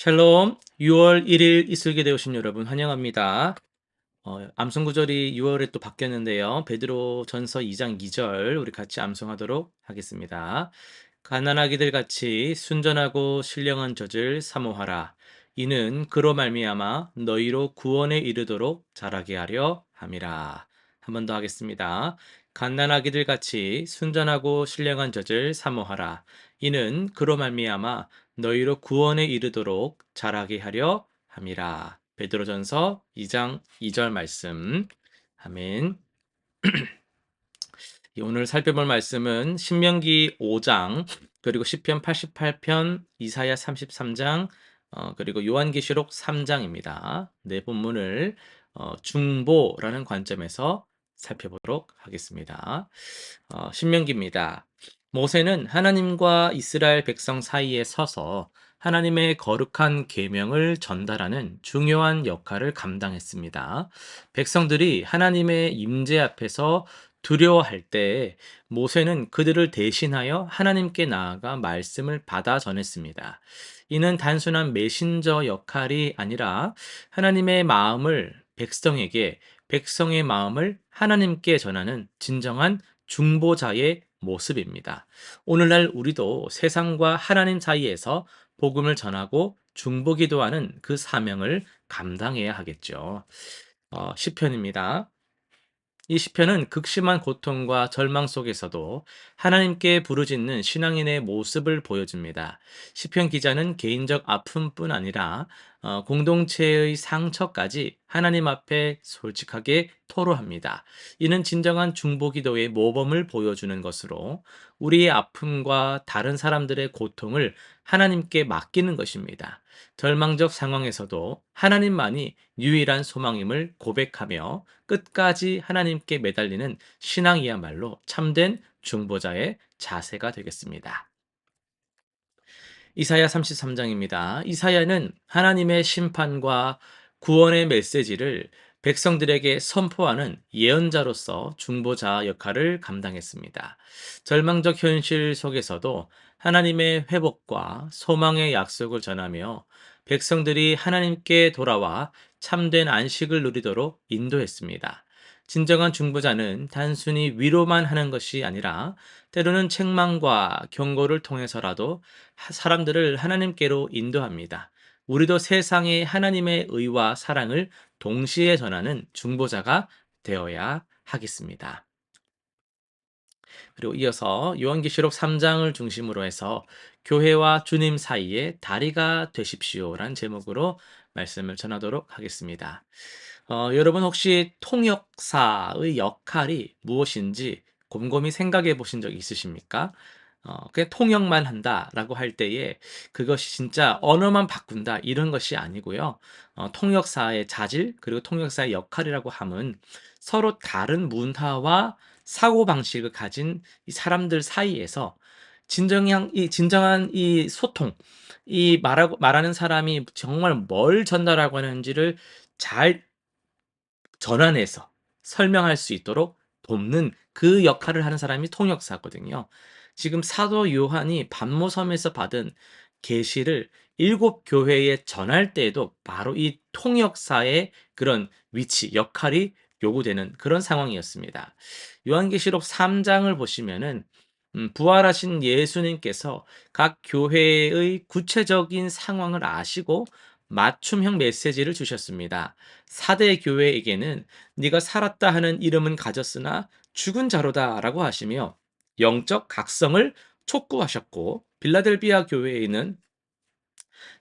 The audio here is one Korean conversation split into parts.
샬롬, 6월 1일 이슬기대 오신 여러분 환영합니다. 암송 구절이 6월에 또 바뀌었는데요. 베드로 전서 2장 2절 우리 같이 암송하도록 하겠습니다. 가난하기들 같이 순전하고 신령한 젖을 사모하라. 이는 그로 말미암아 너희로 구원에 이르도록 자라게 하려 함이라. 한 번 더 하겠습니다. 갓난아기들 같이 순전하고 신령한 젖을 사모하라. 이는 그로 말미암아 너희로 구원에 이르도록 자라게 하려 함이라. 베드로전서 2장 2절 말씀. 아멘. 오늘 살펴볼 말씀은 신명기 5장, 그리고 시편 88편, 이사야 33장, 그리고 요한계시록 3장입니다. 네 본문을 중보라는 관점에서 살펴보도록 하겠습니다. 신명기입니다. 모세는 하나님과 이스라엘 백성 사이에 서서 하나님의 거룩한 계명을 전달하는 중요한 역할을 감당했습니다. 백성들이 하나님의 임재 앞에서 두려워할 때 모세는 그들을 대신하여 하나님께 나아가 말씀을 받아 전했습니다. 이는 단순한 메신저 역할이 아니라 하나님의 마음을 백성에게, 백성의 마음을 하나님께 전하는 진정한 중보자의 모습입니다. 오늘날 우리도 세상과 하나님 사이에서 복음을 전하고 중보기도하는 그 사명을 감당해야 하겠죠. 시편입니다. 이 시편은 극심한 고통과 절망 속에서도 하나님께 부르짖는 신앙인의 모습을 보여줍니다. 시편 기자는 개인적 아픔뿐 아니라 공동체의 상처까지 하나님 앞에 솔직하게 토로합니다. 이는 진정한 중보기도의 모범을 보여주는 것으로 우리의 아픔과 다른 사람들의 고통을 하나님께 맡기는 것입니다. 절망적 상황에서도 하나님만이 유일한 소망임을 고백하며 끝까지 하나님께 매달리는 신앙이야말로 참된 중보자의 자세가 되겠습니다. 이사야 33장입니다. 이사야는 하나님의 심판과 구원의 메시지를 백성들에게 선포하는 예언자로서 중보자 역할을 감당했습니다. 절망적 현실 속에서도 하나님의 회복과 소망의 약속을 전하며 백성들이 하나님께 돌아와 참된 안식을 누리도록 인도했습니다. 진정한 중보자는 단순히 위로만 하는 것이 아니라 때로는 책망과 경고를 통해서라도 사람들을 하나님께로 인도합니다. 우리도 세상에 하나님의 의와 사랑을 동시에 전하는 중보자가 되어야 하겠습니다. 그리고 이어서 요한계시록 3장을 중심으로 해서 교회와 주님 사이에 다리가 되십시오라는 제목으로 말씀을 전하도록 하겠습니다. 여러분 혹시 통역사의 역할이 무엇인지 곰곰이 생각해 보신 적 있으십니까? 그냥 통역만 한다라고 할 때에 그것이 진짜 언어만 바꾼다 이런 것이 아니고요. 통역사의 자질 그리고 통역사의 역할이라고 함은 서로 다른 문화와 사고 방식을 가진 이 사람들 사이에서 진정한 이 소통, 이 말하는 사람이 정말 뭘 전달하고 하는지를 잘 전환해서 설명할 수 있도록 돕는 그 역할을 하는 사람이 통역사거든요. 지금 사도 요한이 반모섬에서 받은 계시를 7교회에 전할 때에도 바로 이 통역사의 그런 위치, 역할이 요구되는 그런 상황이었습니다. 요한계시록 3장을 보시면은 부활하신 예수님께서 각 교회의 구체적인 상황을 아시고 맞춤형 메시지를 주셨습니다. 사대 교회에게는 네가 살았다 하는 이름은 가졌으나 죽은 자로다라고 하시며 영적 각성을 촉구하셨고, 빌라델비아 교회에는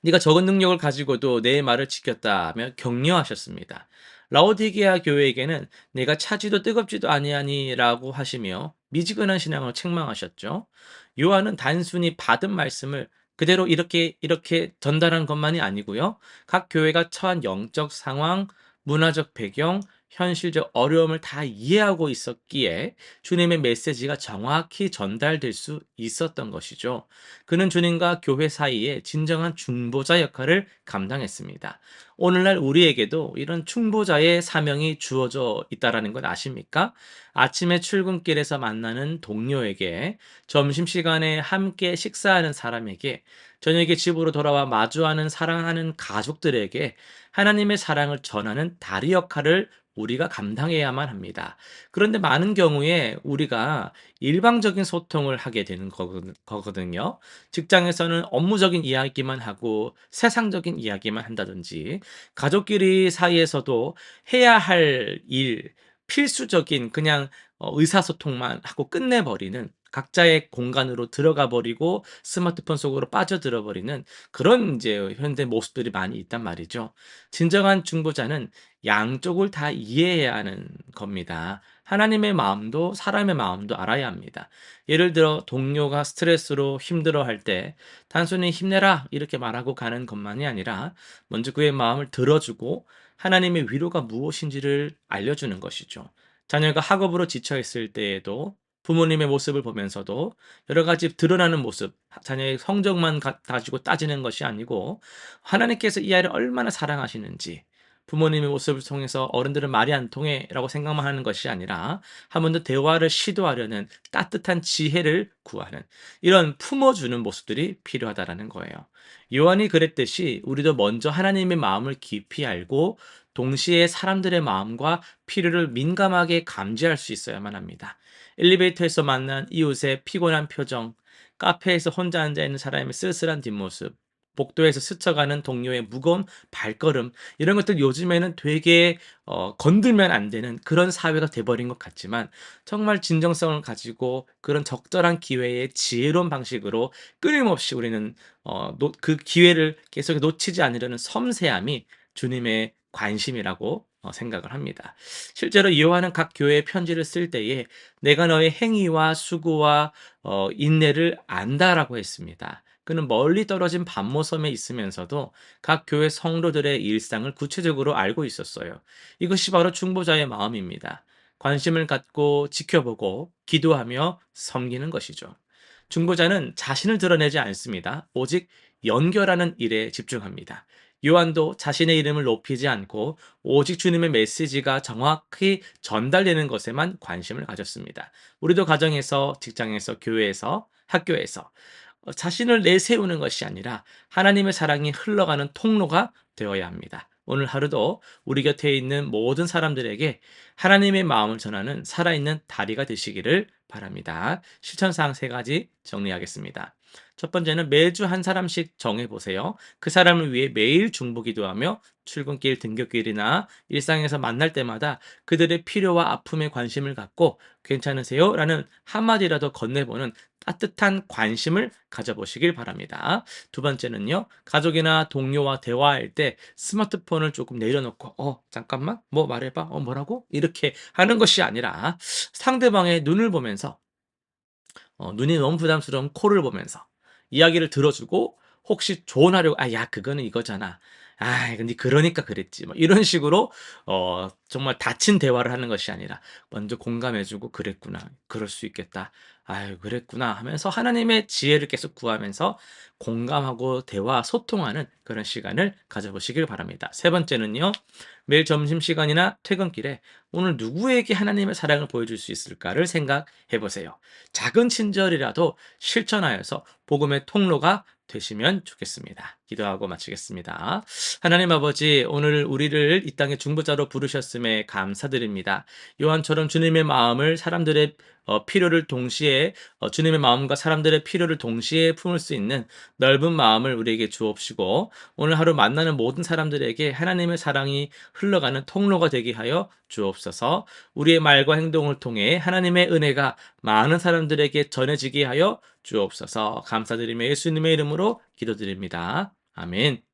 네가 적은 능력을 가지고도 내 말을 지켰다며 격려하셨습니다. 라오디게아 교회에게는 내가 차지도 뜨겁지도 아니하니라고 하시며 미지근한 신앙을 책망하셨죠. 요한은 단순히 받은 말씀을 그대로 이렇게 전달한 것만이 아니고요. 각 교회가 처한 영적 상황, 문화적 배경, 현실적 어려움을 다 이해하고 있었기에 주님의 메시지가 정확히 전달될 수 있었던 것이죠. 그는 주님과 교회 사이에 진정한 중보자 역할을 감당했습니다. 오늘날 우리에게도 이런 중보자의 사명이 주어져 있다라는 것 아십니까? 아침에 출근길에서 만나는 동료에게, 점심시간에 함께 식사하는 사람에게, 저녁에 집으로 돌아와 마주하는 사랑하는 가족들에게 하나님의 사랑을 전하는 다리 역할을 우리가 감당해야만 합니다. 그런데 많은 경우에 우리가 일방적인 소통을 하게 되는 거거든요. 직장에서는 업무적인 이야기만 하고 세상적인 이야기만 한다든지, 가족끼리 사이에서도 해야 할 일, 필수적인 그냥 의사소통만 하고 끝내버리는, 각자의 공간으로 들어가 버리고 스마트폰 속으로 빠져들어 버리는 그런 이제 현대 모습들이 많이 있단 말이죠. 진정한 중보자는 양쪽을 다 이해해야 하는 겁니다. 하나님의 마음도 사람의 마음도 알아야 합니다. 예를 들어 동료가 스트레스로 힘들어할 때 단순히 힘내라 이렇게 말하고 가는 것만이 아니라 먼저 그의 마음을 들어주고 하나님의 위로가 무엇인지를 알려주는 것이죠. 자녀가 학업으로 지쳐 있을 때에도 부모님의 모습을 보면서도 여러 가지 드러나는 모습, 자녀의 성적만 가지고 따지는 것이 아니고 하나님께서 이 아이를 얼마나 사랑하시는지, 부모님의 모습을 통해서 어른들은 말이 안 통해 라고 생각만 하는 것이 아니라 한 번 더 대화를 시도하려는 따뜻한 지혜를 구하는, 이런 품어주는 모습들이 필요하다라는 거예요. 요한이 그랬듯이 우리도 먼저 하나님의 마음을 깊이 알고 동시에 사람들의 마음과 필요를 민감하게 감지할 수 있어야만 합니다. 엘리베이터에서 만난 이웃의 피곤한 표정, 카페에서 혼자 앉아 있는 사람의 쓸쓸한 뒷모습, 복도에서 스쳐가는 동료의 무거운 발걸음, 이런 것들 요즘에는 되게 건들면 안 되는 그런 사회가 돼버린 것 같지만, 정말 진정성을 가지고 그런 적절한 기회에 지혜로운 방식으로 끊임없이 우리는 그 기회를 계속 놓치지 않으려는 섬세함이 주님의 관심이라고 생각을 합니다. 실제로 요한은 각 교회에 편지를 쓸 때에 내가 너의 행위와 수고와 인내를 안다라고 했습니다. 그는 멀리 떨어진 반모섬에 있으면서도 각 교회 성도들의 일상을 구체적으로 알고 있었어요. 이것이 바로 중보자의 마음입니다. 관심을 갖고 지켜보고 기도하며 섬기는 것이죠. 중보자는 자신을 드러내지 않습니다. 오직 연결하는 일에 집중합니다. 요한도 자신의 이름을 높이지 않고 오직 주님의 메시지가 정확히 전달되는 것에만 관심을 가졌습니다. 우리도 가정에서, 직장에서, 교회에서, 학교에서 자신을 내세우는 것이 아니라 하나님의 사랑이 흘러가는 통로가 되어야 합니다. 오늘 하루도 우리 곁에 있는 모든 사람들에게 하나님의 마음을 전하는 살아있는 다리가 되시기를 바랍니다. 실천사항 3가지 정리하겠습니다. 첫 번째는 매주 한 사람씩 정해보세요. 그 사람을 위해 매일 중보기도하며 출근길, 등굣길이나 일상에서 만날 때마다 그들의 필요와 아픔에 관심을 갖고 괜찮으세요? 라는 한마디라도 건네보는 따뜻한 관심을 가져보시길 바랍니다. 두 번째는요, 가족이나 동료와 대화할 때 스마트폰을 조금 내려놓고, 잠깐만, 뭐 말해봐, 뭐라고? 이렇게 하는 것이 아니라 상대방의 눈을 보면서, 눈이 너무 부담스러운 코를 보면서 이야기를 들어주고, 혹시 조언하려고, 야, 그거는 이거잖아. 근데 그러니까 그랬지. 뭐 이런 식으로 정말 닫힌 대화를 하는 것이 아니라 먼저 공감해주고, 그랬구나. 그럴 수 있겠다. 아유, 그랬구나 하면서 하나님의 지혜를 계속 구하면서 공감하고 대화, 소통하는 그런 시간을 가져보시길 바랍니다. 세 번째는요, 매일 점심시간이나 퇴근길에 오늘 누구에게 하나님의 사랑을 보여줄 수 있을까를 생각해 보세요. 작은 친절이라도 실천하여서 복음의 통로가 되시면 좋겠습니다. 기도하고 마치겠습니다. 하나님 아버지, 오늘 우리를 이 땅의 중보자로 부르셨음에 감사드립니다. 요한처럼 주님의 마음을 사람들의 필요를 동시에 주님의 마음과 사람들의 필요를 동시에 품을 수 있는 넓은 마음을 우리에게 주옵시고, 오늘 하루 만나는 모든 사람들에게 하나님의 사랑이 흘러가는 통로가 되게 하여 주옵소서. 우리의 말과 행동을 통해 하나님의 은혜가 많은 사람들에게 전해지게 하여 주옵소서. 감사드리며 예수님의 이름으로 기도드립니다. 아멘.